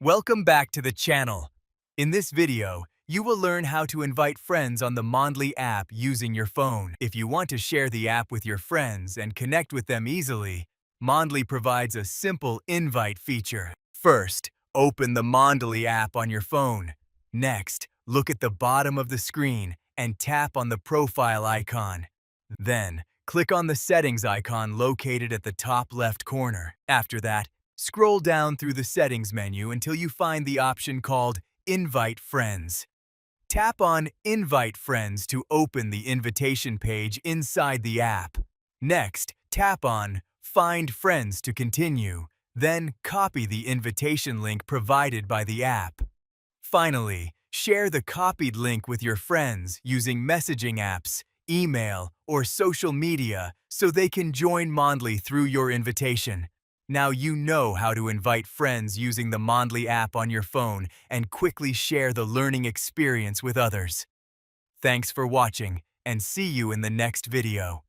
Welcome back to the channel. In this video, you will learn how to invite friends on the Mondly app using your phone. If you want to share the app with your friends and connect with them easily, Mondly provides a simple invite feature. First, open the Mondly app on your phone. Next, look at the bottom of the screen and tap on the profile icon. Then, click on the settings icon located at the top left corner. After that, scroll down through the settings menu until you find the option called Invite Friends. Tap on Invite Friends to open the invitation page inside the app. Next, tap on Find Friends to continue, then copy the invitation link provided by the app. Finally, share the copied link with your friends using messaging apps, email, or social media so they can join Mondly through your invitation. Now you know how to invite friends using the Mondly app on your phone and quickly share the learning experience with others. Thanks for watching, and see you in the next video.